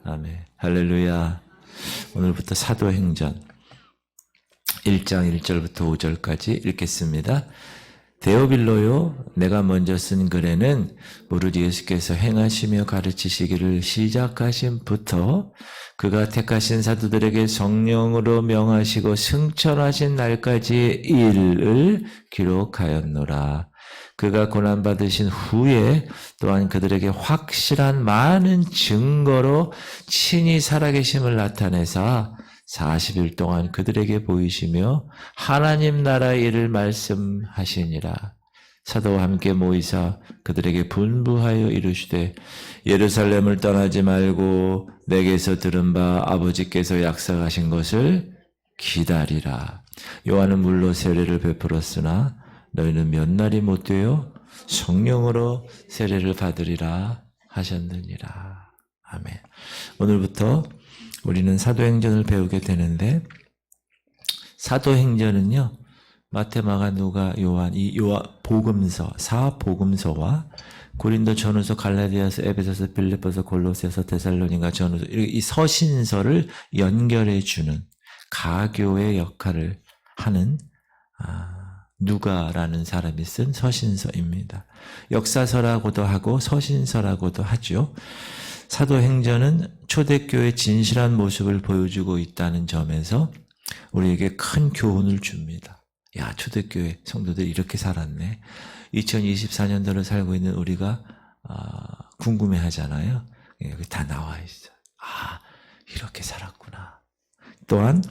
아멘. 할렐루야. 오늘부터 사도행전 1장 1절부터 5절까지 읽겠습니다. 데오빌로요, 내가 먼저 쓴 글에는 무릇 예수께서 행하시며 가르치시기를 시작하신부터 그가 택하신 사도들에게 성령으로 명하시고 승천하신 날까지의 일을 기록하였노라. 그가 고난받으신 후에 또한 그들에게 확실한 많은 증거로 친히 살아계심을 나타내사 40일 동안 그들에게 보이시며 하나님 나라의 일을 말씀하시니라. 사도와 함께 모이사 그들에게 분부하여 이르시되 예루살렘을 떠나지 말고 내게서 들은 바 아버지께서 약속하신 것을 기다리라. 요한은 물로 세례를 베풀었으나 너희는 몇 날이 못 되어 성령으로 세례를 받으리라 하셨느니라. 아멘. 오늘부터 우리는 사도행전을 배우게 되는데, 사도행전은요, 마태, 마가, 누가, 요한, 이 복음서, 사복음서와 고린도 전후서, 갈라디아서, 에베소서, 빌립보서, 골로새서, 데살로니가 전후서, 이 서신서를 연결해 주는 가교의 역할을 하는 누가라는 사람이 쓴 서신서입니다. 역사서라고도 하고 서신서라고도 하죠. 사도행전은 초대교회의 진실한 모습을 보여주고 있다는 점에서 우리에게 큰 교훈을 줍니다. 야, 초대교회 성도들이 이렇게 살았네. 2024년도를 살고 있는 우리가 궁금해하잖아요. 여기 다 나와 있어요. 이렇게 살았구나. 또한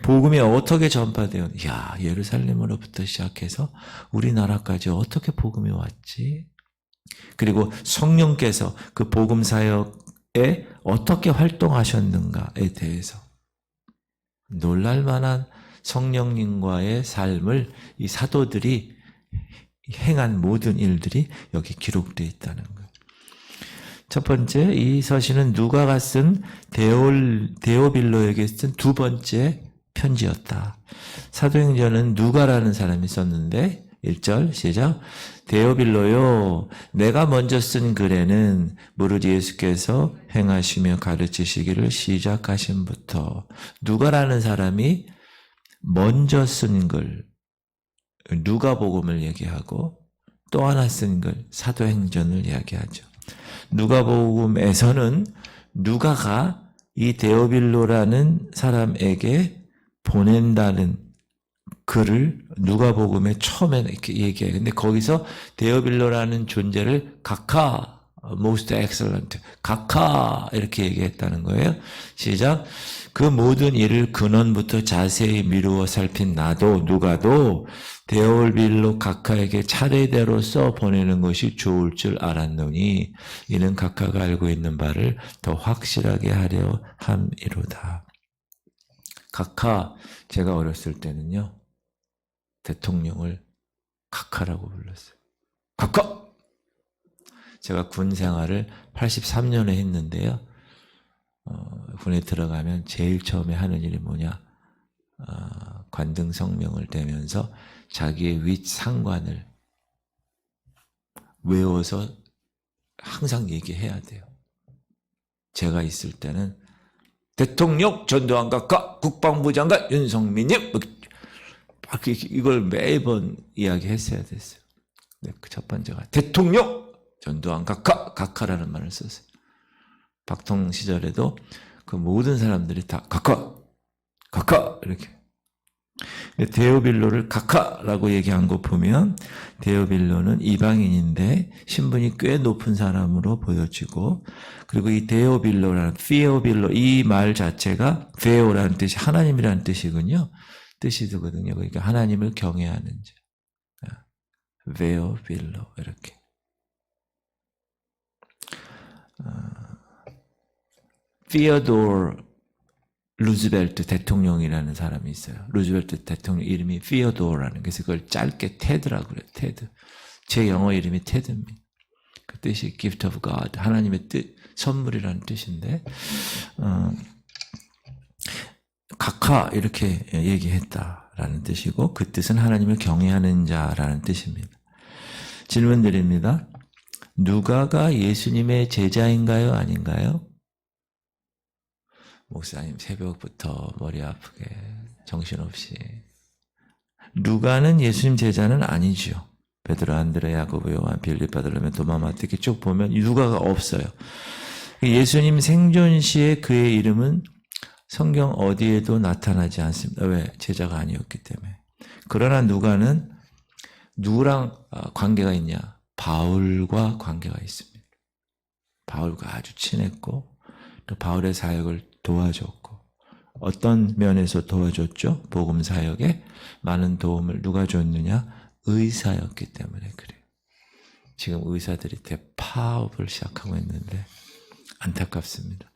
복음이 어떻게 전파되어, 예루살렘으로부터 시작해서 우리나라까지 어떻게 복음이 왔지? 그리고 성령께서 그 복음 사역에 어떻게 활동하셨는가에 대해서 놀랄만한 성령님과의 삶을 이 사도들이 행한 모든 일들이 여기 기록되어 있다는 거예요. 첫 번째, 이 서신은 누가가 쓴 데오빌로에게 쓴 두 번째 편지였다. 사도행전은 누가라는 사람이 썼는데 1절 시작. 데오빌로요, 내가 먼저 쓴 글에는 무릇 예수께서 행하시며 가르치시기를 시작하신부터. 누가라는 사람이 먼저 쓴 글, 누가복음을 얘기하고 또 하나 쓴 글, 사도행전을 이야기하죠. 누가복음에서는 누가가 이 데오빌로라는 사람에게 보낸다는 글을 누가복음에 처음에 이렇게 얘기해요. 근데 거기서 데오빌로라는 존재를 각하, most excellent, 각하 이렇게 얘기했다는 거예요. 시작. 그 모든 일을 근원부터 자세히 미루어 살핀 나도 누가도 데오빌로 각하에게 차례대로 써 보내는 것이 좋을 줄 알았노니 이는 각하가 알고 있는 바를 더 확실하게 하려 함이로다. 각하, 제가 어렸을 때는요, 대통령을 각하라고 불렀어요. 각하! 제가 군 생활을 83년에 했는데요. 군에 들어가면 제일 처음에 하는 일이 뭐냐? 관등성명을 대면서 자기의 윗 상관을 외워서 항상 얘기해야 돼요. 제가 있을 때는 대통령 전두환 각하, 국방부 장관 윤석민님, 이걸 매번 이야기했어야 됐어요. 그 첫 번째가 대통령 전두환 각하라는 말을 썼어요. 박통 시절에도 그 모든 사람들이 다 각하 이렇게. 데오빌로를 각하라고 얘기한 거 보면 데오빌로는 이방인인데 신분이 꽤 높은 사람으로 보여지고, 그리고 이 데오빌로라는 피오빌로, 이 말 자체가 베오라는 뜻이 하나님이라는 뜻이군요. 뜻이 되거든요. 그러니까 하나님을 경외하는 자. 베오빌로 이렇게. 피어도르 루즈벨트 대통령이라는 사람이 있어요. 루즈벨트 대통령 이름이 피어도르라는, 그래서 그걸 짧게 테드라고 그래요. 테드. 제 영어 이름이 테드입니다. 그 뜻이 gift of God, 하나님의 뜻, 선물이라는 뜻인데, 각하 이렇게 얘기했다라는 뜻이고, 그 뜻은 하나님을 경외하는 자라는 뜻입니다. 질문 드립니다. 누가가 예수님의 제자인가요? 아닌가요? 목사님 새벽부터 머리 아프게 정신없이. 누가는 예수님 제자는 아니지요. 베드로, 안드레, 야고보, 요한, 빌립, 바들로메, 도마, 마태 이렇게 쭉 보면 누가가 없어요. 예수님 생존 시에 그의 이름은 성경 어디에도 나타나지 않습니다. 왜? 제자가 아니었기 때문에. 그러나 누가는 누구랑 관계가 있냐? 바울과 관계가 있습니다. 바울과 아주 친했고 또 바울의 사역을 도와줬고 어떤 면에서 도와줬죠? 복음 사역에 많은 도움을 누가 줬느냐? 의사였기 때문에 그래요. 지금 의사들이 대파업을 시작하고 있는데 안타깝습니다.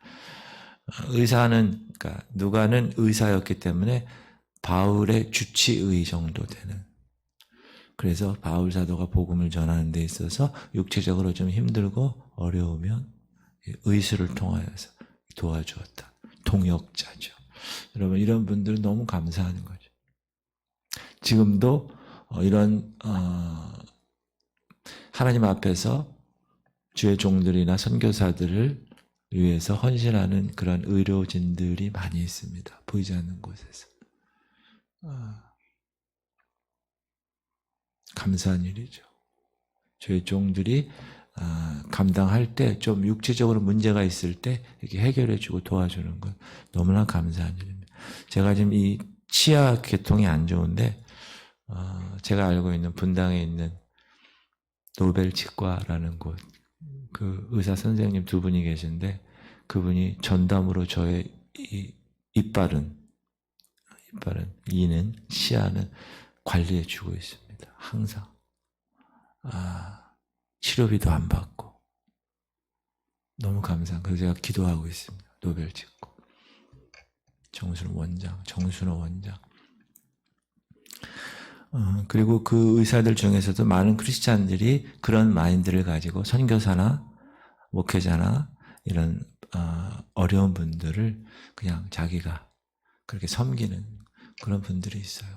의사는 그러니까 누가는 의사였기 때문에 바울의 주치의 정도 되는. 그래서 바울 사도가 복음을 전하는 데 있어서 육체적으로 좀 힘들고 어려우면 의술을 통하여서 도와주었다. 동역자죠. 여러분 이런 분들은 너무 감사하는 거죠. 지금도 이런 하나님 앞에서 주의 종들이나 선교사들을 위해서 헌신하는 그런 의료진들이 많이 있습니다. 보이지 않는 곳에서. 감사한 일이죠. 저희 종들이 감당할 때 좀 육체적으로 문제가 있을 때 이렇게 해결해주고 도와주는 건 너무나 감사한 일입니다. 제가 지금 이 치아 계통이 안 좋은데 제가 알고 있는 분당에 있는 노벨 치과라는 곳, 그 의사 선생님 두 분이 계신데 그분이 전담으로 저의 이빨은 이는 치아는 관리해주고 있습니다. 항상. 치료비도 안 받고. 너무 감사한. 그래서 제가 기도하고 있습니다. 노벨 치과. 정순호 원장. 그리고 그 의사들 중에서도 많은 크리스찬들이 그런 마인드를 가지고 선교사나 목회자나 이런 어려운 분들을 그냥 자기가 그렇게 섬기는 그런 분들이 있어요.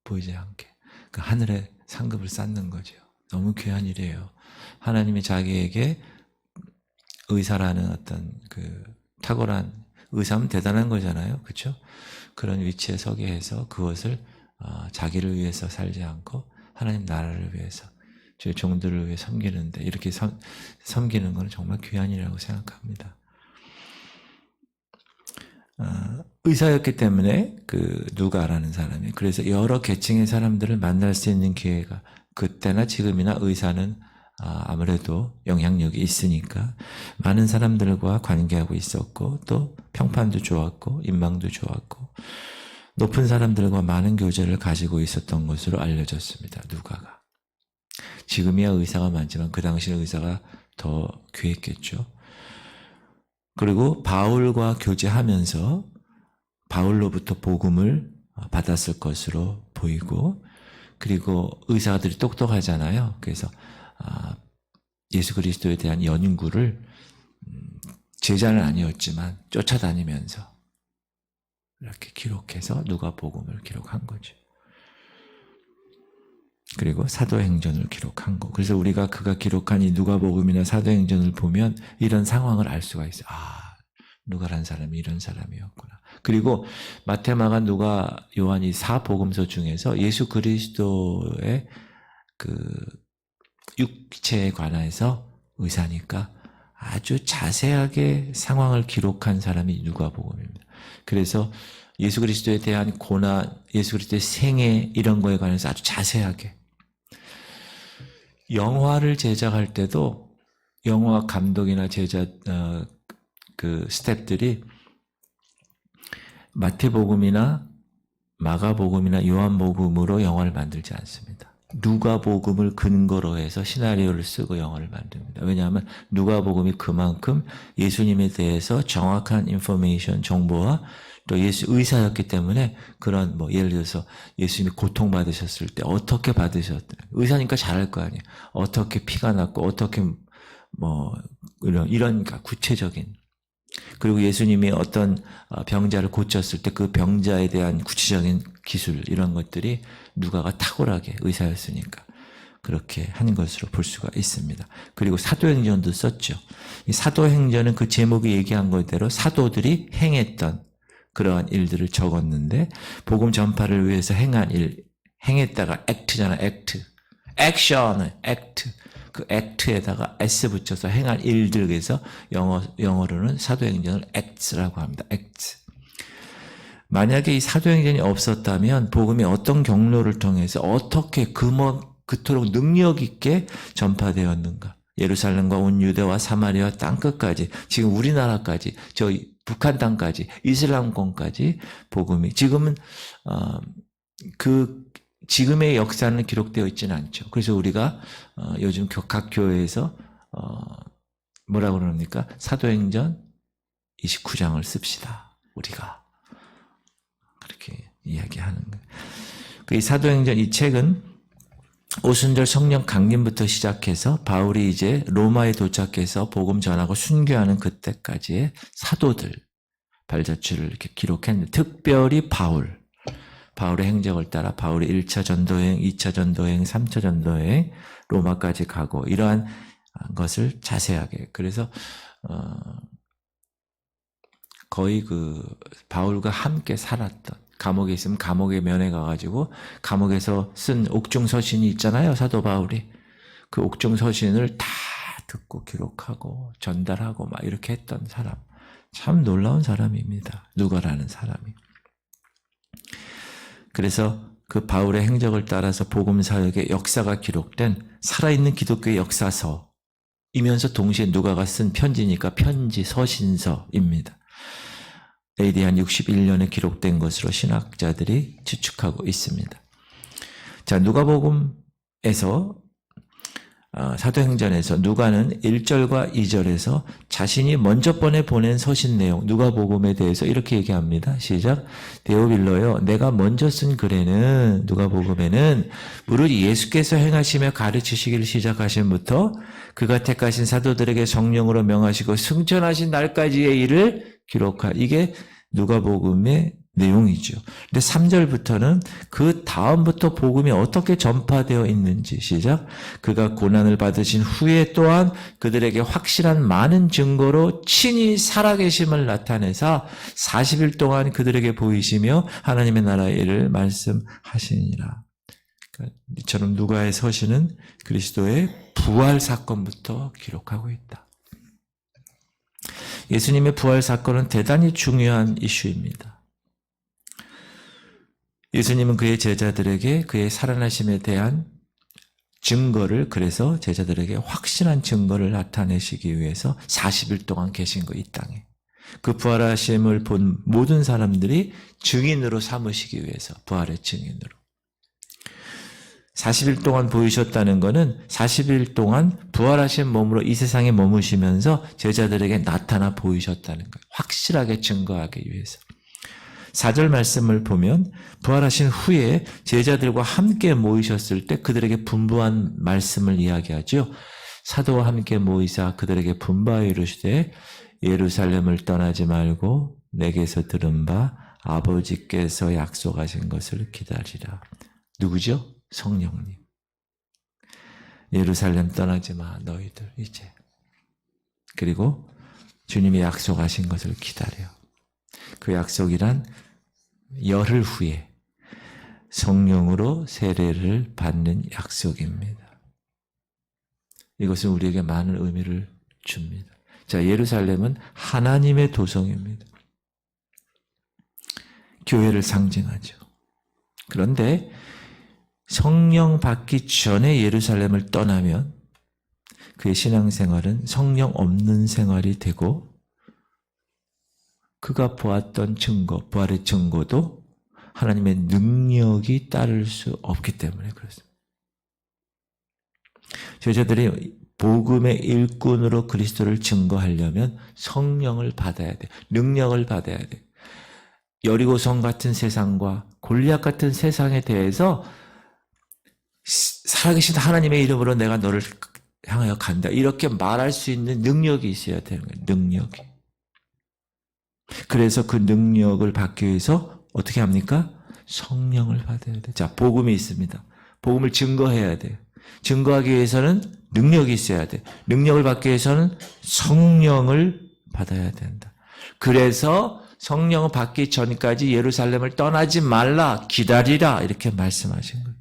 보이지 않게. 그 하늘에 상급을 쌓는 거죠. 너무 귀한 일이에요. 하나님이 자기에게 의사라는 어떤 그 탁월한 의사면 대단한 거잖아요. 그렇죠? 그런 위치에 서게 해서 그것을 자기를 위해서 살지 않고 하나님 나라를 위해서 주의 종들을 위해 섬기는데 이렇게 섬기는 건 정말 귀한 일이라고 생각합니다. 의사였기 때문에 그 누가라는 사람이 그래서 여러 계층의 사람들을 만날 수 있는 기회가 그때나 지금이나 의사는 아무래도 영향력이 있으니까 많은 사람들과 관계하고 있었고 또 평판도 좋았고 인망도 좋았고 높은 사람들과 많은 교제를 가지고 있었던 것으로 알려졌습니다. 누가가. 지금이야 의사가 많지만 그 당시에 의사가 더 귀했겠죠. 그리고 바울과 교제하면서 바울로부터 복음을 받았을 것으로 보이고 그리고 의사들이 똑똑하잖아요. 그래서 예수 그리스도에 대한 연구를 제자는 아니었지만 쫓아다니면서 이렇게 기록해서 누가복음을 기록한 거죠. 그리고 사도행전을 기록한 거. 그래서 우리가 그가 기록한 이 누가복음이나 사도행전을 보면 이런 상황을 알 수가 있어요. 누가라는 사람이 이런 사람이었구나. 그리고 마태, 마가, 누가, 요한이 4복음서 중에서 예수 그리스도의 그 육체에 관해서 의사니까 아주 자세하게 상황을 기록한 사람이 누가복음입니다. 그래서 예수 그리스도에 대한 고난, 예수 그리스도의 생애 이런 거에 관해서 아주 자세하게 영화를 제작할 때도 영화 감독이나 제작 그 스태프들이 마태복음이나 마가복음이나 요한복음으로 영화를 만들지 않습니다. 누가복음을 근거로 해서 시나리오를 쓰고 영화를 만듭니다. 왜냐하면 누가복음이 그만큼 예수님에 대해서 정확한 인포메이션, 정보와 또 예수 의사였기 때문에 그런 예를 들어서 예수님이 고통받으셨을 때 어떻게 받으셨다. 의사니까 잘할 거 아니에요. 어떻게 피가 났고 어떻게 이런 구체적인 그리고 예수님이 어떤 병자를 고쳤을 때 그 병자에 대한 구체적인 기술 이런 것들이 누가가 탁월하게 의사였으니까 그렇게 한 것으로 볼 수가 있습니다. 그리고 사도행전도 썼죠. 이 사도행전은 그 제목이 얘기한 것대로 사도들이 행했던 그러한 일들을 적었는데 복음 전파를 위해서 행한 일, 행했다가 액트잖아, 액트. 액션은 액트. 그 액트에다가 s 붙여서 행한 일들에서 영어로는 사도행전을 acts라고 합니다. acts. 만약에 이 사도행전이 없었다면 복음이 어떤 경로를 통해서 어떻게 그토록 능력 있게 전파되었는가. 예루살렘과 온 유대와 사마리아 땅끝까지, 지금 우리나라까지, 저 북한 땅까지, 이슬람권까지 복음이 지금은 지금의 역사는 기록되어 있지는 않죠. 그래서 우리가 요즘 각 교회에서 뭐라고 그럽니까? 사도행전 29장을 씁시다. 우리가 그렇게 이야기하는 거예요. 이 사도행전 이 책은 오순절 성령 강림부터 시작해서 바울이 이제 로마에 도착해서 복음 전하고 순교하는 그때까지의 사도들 발자취를 이렇게 기록했는데 특별히 바울의 행적을 따라 바울이 1차 전도여행, 2차 전도여행, 3차 전도여행, 로마까지 가고 이러한 것을 자세하게. 그래서 거의 바울과 함께 살았던, 감옥에 있으면 감옥에 면회 가가지고 감옥에서 쓴 옥중서신이 있잖아요. 사도 바울이. 그 옥중서신을 다 듣고 기록하고 전달하고 막 이렇게 했던 사람. 참 놀라운 사람입니다. 누가라는 사람이. 그래서 그 바울의 행적을 따라서 복음 사역의 역사가 기록된 살아있는 기독교의 역사서이면서 동시에 누가가 쓴 편지니까 편지, 서신서입니다. AD 한 61년에 기록된 것으로 신학자들이 추측하고 있습니다. 자, 누가복음에서 사도행전에서 누가는 1절과 2절에서 자신이 먼저 번에 보낸 서신 내용, 누가복음에 대해서 이렇게 얘기합니다. 시작. 데오빌로요, 내가 먼저 쓴 글에는, 누가복음에는 무릇 예수께서 행하시며 가르치시기를 시작하신부터 그가 택하신 사도들에게 성령으로 명하시고 승천하신 날까지의 일을 이게 누가복음의 내용이죠. 근데 3절부터는 그 다음부터 복음이 어떻게 전파되어 있는지, 시작. 그가 고난을 받으신 후에 또한 그들에게 확실한 많은 증거로 친히 살아계심을 나타내사 40일 동안 그들에게 보이시며 하나님의 나라의 일을 말씀하시니라. 그러니까 이처럼 누가의 서신은 그리스도의 부활 사건부터 기록하고 있다. 예수님의 부활 사건은 대단히 중요한 이슈입니다. 예수님은 그의 제자들에게 그의 살아나심에 대한 증거를, 그래서 제자들에게 확실한 증거를 나타내시기 위해서 40일 동안 계신 거, 이 땅에. 그 부활하심을 본 모든 사람들이 증인으로 삼으시기 위해서, 부활의 증인으로. 40일 동안 보이셨다는 것은 40일 동안 부활하신 몸으로 이 세상에 머무시면서 제자들에게 나타나 보이셨다는 거예요. 확실하게 증거하기 위해서. 4절 말씀을 보면 부활하신 후에 제자들과 함께 모이셨을 때 그들에게 분부한 말씀을 이야기하죠. 사도와 함께 모이사 그들에게 분부하여 이르시되 예루살렘을 떠나지 말고 내게서 들은 바 아버지께서 약속하신 것을 기다리라. 누구죠? 성령님. 예루살렘 떠나지 마, 너희들 이제. 그리고 주님이 약속하신 것을 기다려. 그 약속이란 열흘 후에 성령으로 세례를 받는 약속입니다. 이것은 우리에게 많은 의미를 줍니다. 자, 예루살렘은 하나님의 도성입니다. 교회를 상징하죠. 그런데 성령 받기 전에 예루살렘을 떠나면 그의 신앙생활은 성령 없는 생활이 되고 그가 보았던 증거, 부활의 증거도 하나님의 능력이 따를 수 없기 때문에 그렇습니다. 제자들이 복음의 일꾼으로 그리스도를 증거하려면 성령을 받아야 돼. 능력을 받아야 돼. 여리고성 같은 세상과 골리앗 같은 세상에 대해서 살아계신 하나님의 이름으로 내가 너를 향하여 간다. 이렇게 말할 수 있는 능력이 있어야 되는 거예요. 능력이. 그래서 그 능력을 받기 위해서 어떻게 합니까? 성령을 받아야 돼. 자, 복음이 있습니다. 복음을 증거해야 돼. 증거하기 위해서는 능력이 있어야 돼. 능력을 받기 위해서는 성령을 받아야 된다. 그래서 성령을 받기 전까지 예루살렘을 떠나지 말라, 기다리라 이렇게 말씀하신 거예요.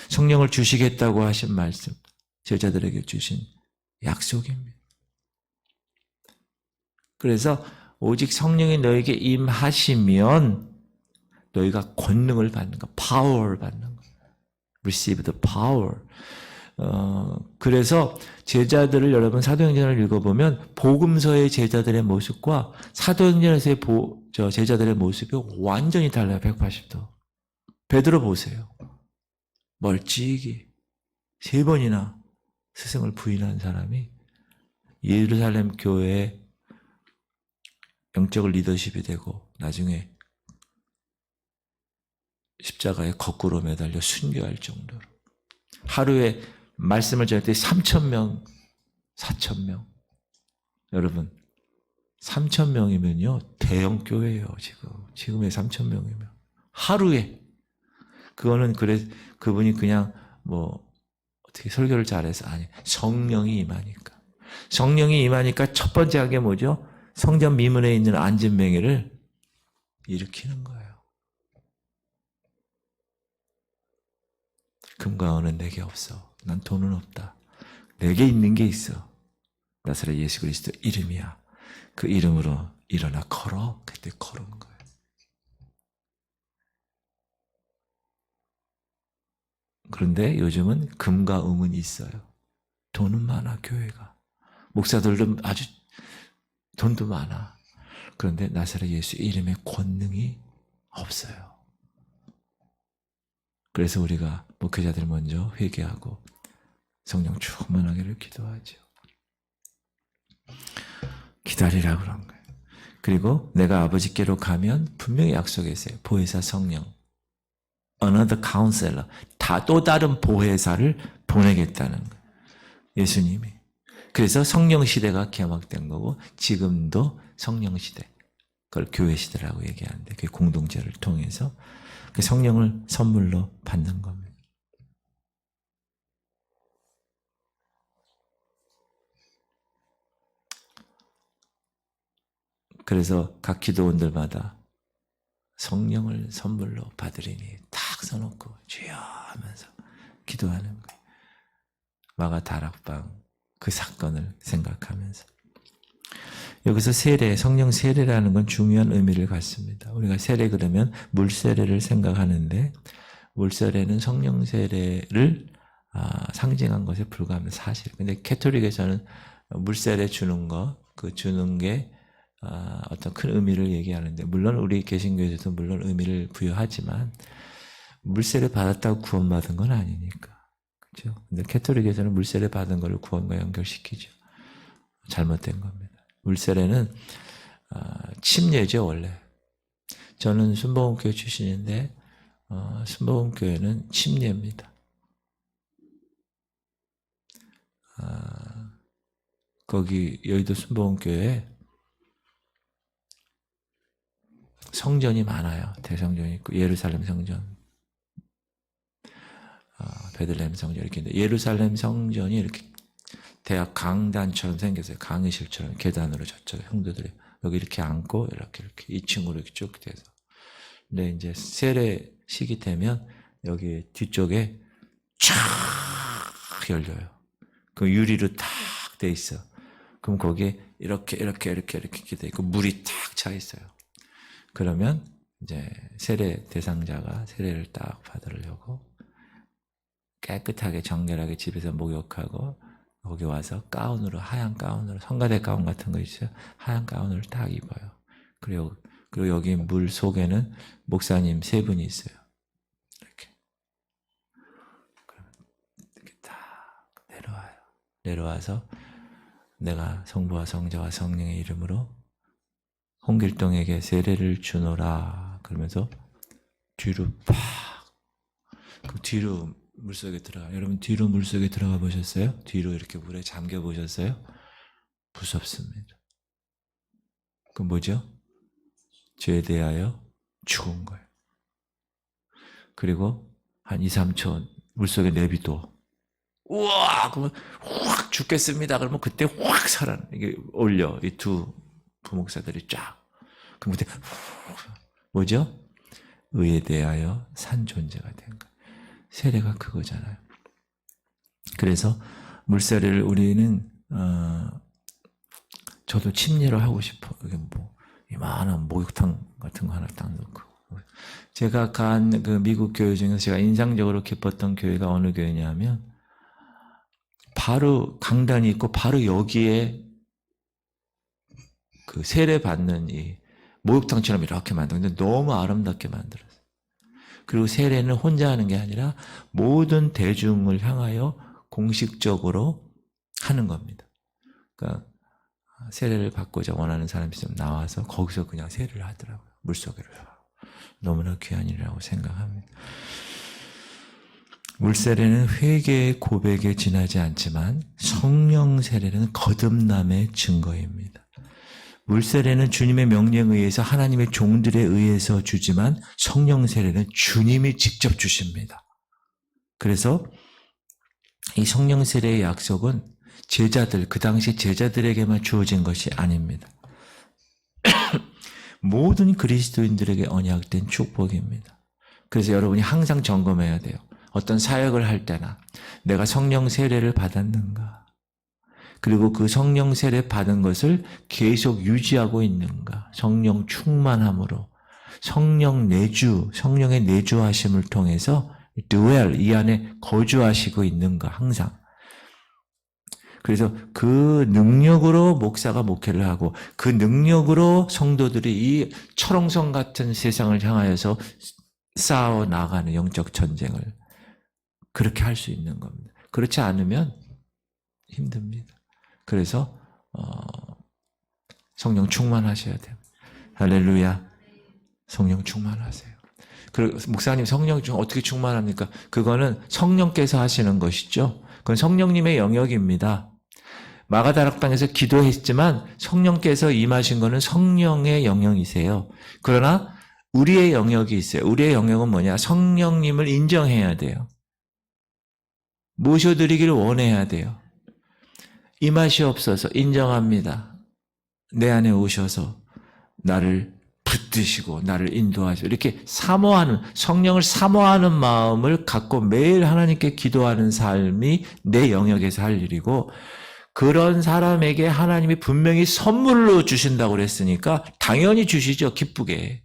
성령을 주시겠다고 하신 말씀, 제자들에게 주신 약속입니다. 그래서 오직 성령이 너에게 임하시면 너희가 권능을 받는 거, 파워를 받는 거. Receive the power. 그래서 제자들을 여러분 사도행전을 읽어보면 복음서의 제자들의 모습과 사도행전에서의 제자들의 모습이 완전히 달라요. 180도. 베드로 보세요. 멀찍이 3번이나 스승을 부인한 사람이 예루살렘 교회의 영적 리더십이 되고 나중에 십자가에 거꾸로 매달려 순교할 정도로 하루에 말씀을 전할 때 3,000명, 4,000명. 여러분 3,000명이면요 대형 교회예요. 지금의 3,000명이면 하루에. 그거는 그분이 그냥 어떻게 설교를 잘해서 아니, 성령이 임하니까. 성령이 임하니까 첫 번째 한 게 뭐죠? 성전 미문에 있는 안진뱅이를 일으키는 거예요. 금과 은은 내게 없어. 난 돈은 없다. 내게 있는 게 있어. 나사렛 예수 그리스도 이름이야. 그 이름으로 일어나 걸어. 그때 걸은 거예요. 그런데 요즘은 금과 은은 있어요. 돈은 많아, 교회가. 목사들도 아주 돈도 많아. 그런데 나사렛 예수 이름의 권능이 없어요. 그래서 우리가 목회자들 먼저 회개하고 성령 충만하기를 기도하죠. 기다리라 그런 거예요. 그리고 내가 아버지께로 가면 분명히 약속했어요. 보혜사 성령. Another counselor. 또 다른 보혜사를 보내겠다는 거예요. 예수님이. 그래서 성령 시대가 개막된 거고 지금도 성령 시대. 그걸 교회 시대라고 얘기하는데 그 공동체를 통해서 그 성령을 선물로 받는 겁니다. 그래서 각 기도원들마다 성령을 선물로 받으리니 딱 써놓고 주여 하면서 기도하는 거예요. 마가 다락방 그 사건을 생각하면서. 여기서 세례, 성령 세례라는 건 중요한 의미를 갖습니다. 우리가 세례 그러면 물 세례를 생각하는데 물 세례는 성령 세례를 상징한 것에 불과합니다. 사실. 근데 캐톨릭에서는 물 세례 주는 거, 그 주는 게 어떤 큰 의미를 얘기하는데 물론 우리 개신교에서도 물론 의미를 부여하지만 물 세례 받았다고 구원받은 건 아니니까. 그렇죠? 근데 캐톨릭에서는 물 세례 받은 거를 구원과 연결시키죠. 잘못된 겁니다. 물세례는 침례죠 원래. 저는 순복음교회 출신인데 순복음교회는 침례입니다. 거기 여의도 순복음교회에 성전이 많아요. 대성전이 있고 예루살렘 성전, 베들레헴 성전 이렇게 있는데 예루살렘 성전이 이렇게 대학 강단처럼 생겼어요. 강의실처럼 계단으로 저쪽 형제들이 여기 이렇게 앉고 이렇게 2층으로 이렇게 쭉 돼서. 근데 이제 세례 시기 되면 여기 뒤쪽에 쫙 열려요. 그 유리로 탁 돼 있어. 그럼 거기에 이렇게 돼 있고 물이 탁 차 있어요. 그러면 이제 세례 대상자가 세례를 딱 받으려고 깨끗하게 정결하게 집에서 목욕하고 거기 와서 가운으로 하얀 가운으로 성가대 가운 같은 거 있어요. 하얀 가운을 딱 입어요. 그리고 여기 물 속에는 목사님 3분이 있어요. 이렇게 딱 내려와서 내가 성부와 성자와 성령의 이름으로 홍길동에게 세례를 주노라 그러면서 뒤로 팍 그 뒤로 물속에 들어가. 여러분 뒤로 물속에 들어가 보셨어요? 뒤로 이렇게 물에 잠겨 보셨어요? 무섭습니다. 그 뭐죠? 죄에 대하여 죽은 거예요. 그리고 한 2, 3초 물속에 내비둬. 우와! 그러면 확 죽겠습니다. 그러면 그때 확 살아. 이게 올려. 이 두 부목사들이 쫙. 그럼 그때 뭐죠? 의에 대하여 산 존재가 된 거예요. 세례가 그거잖아요. 그래서 물세례를 우리는 저도 침례를 하고 싶어. 이게 뭐 이만한 목욕탕 같은 거 하나 딱 넣고. 제가 간 그 미국 교회 중에서 제가 인상적으로 기뻤던 교회가 어느 교회냐면 바로 강단이 있고 바로 여기에 그 세례 받는 이 목욕탕처럼 이렇게 만들었는데 너무 아름답게 만들었어요. 그리고 세례는 혼자 하는 게 아니라 모든 대중을 향하여 공식적으로 하는 겁니다. 그러니까 세례를 받고자 원하는 사람이 좀 나와서 거기서 그냥 세례를 하더라고요. 물속에를. 너무나 귀한 일이라고 생각합니다. 물세례는 회개의 고백에 지나지 않지만 성령 세례는 거듭남의 증거입니다. 물세례는 주님의 명령에 의해서 하나님의 종들에 의해서 주지만 성령 세례는 주님이 직접 주십니다. 그래서 이 성령 세례의 약속은 제자들, 그 당시 제자들에게만 주어진 것이 아닙니다. 모든 그리스도인들에게 언약된 축복입니다. 그래서 여러분이 항상 점검해야 돼요. 어떤 사역을 할 때나 내가 성령 세례를 받았는가? 그리고 그 성령 세례 받은 것을 계속 유지하고 있는가? 성령 충만함으로 성령 내주, 성령의 내주하심을 통해서 dwell, 이 안에 거주하시고 있는가? 항상. 그래서 그 능력으로 목사가 목회를 하고 그 능력으로 성도들이 이 철옹성 같은 세상을 향하여서 싸워 나가는 영적 전쟁을 그렇게 할 수 있는 겁니다. 그렇지 않으면 힘듭니다. 그래서 성령 충만하셔야 돼요. 할렐루야. 성령 충만하세요. 그리고 목사님 성령 어떻게 충만합니까? 그거는 성령께서 하시는 것이죠. 그건 성령님의 영역입니다. 마가다락방에서 기도했지만 성령께서 임하신 것은 성령의 영역이세요. 그러나 우리의 영역이 있어요. 우리의 영역은 뭐냐? 성령님을 인정해야 돼요. 모셔드리기를 원해야 돼요. 임하시옵소서 인정합니다. 내 안에 오셔서 나를 붙드시고 나를 인도하시고 이렇게 사모하는, 성령을 사모하는 마음을 갖고 매일 하나님께 기도하는 삶이 내 영역에서 할 일이고, 그런 사람에게 하나님이 분명히 선물로 주신다고 그랬으니까 당연히 주시죠. 기쁘게.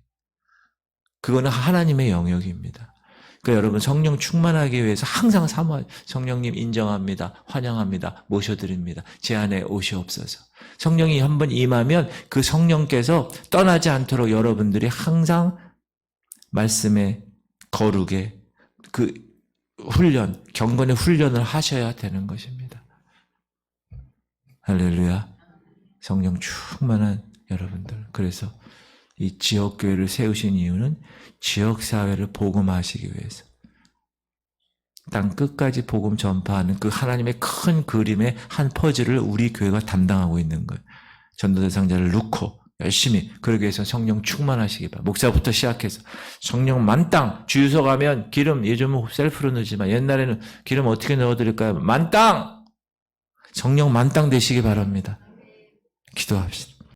그거는 하나님의 영역입니다. 그러니까 여러분 성령 충만하기 위해서 항상 사모하죠. 성령님 인정합니다. 환영합니다. 모셔드립니다. 제 안에 오시옵소서. 성령이 한번 임하면 그 성령께서 떠나지 않도록 여러분들이 항상 말씀의 거룩에 그 훈련, 경건의 훈련을 하셔야 되는 것입니다. 할렐루야. 성령 충만한 여러분들. 그래서 이 지역교회를 세우신 이유는 지역사회를 복음화하시기 위해서. 땅 끝까지 복음 전파하는 그 하나님의 큰 그림의 한 퍼즐을 우리 교회가 담당하고 있는 거예요. 전도대 상자를 넣고 열심히 그러기 위해서 성령 충만하시기 바랍니다. 목사부터 시작해서 성령 만땅. 주유소 가면 기름, 요즘은 셀프로 넣지만 옛날에는 기름 어떻게 넣어드릴까요? 만땅! 성령 만땅 되시기 바랍니다. 기도합시다.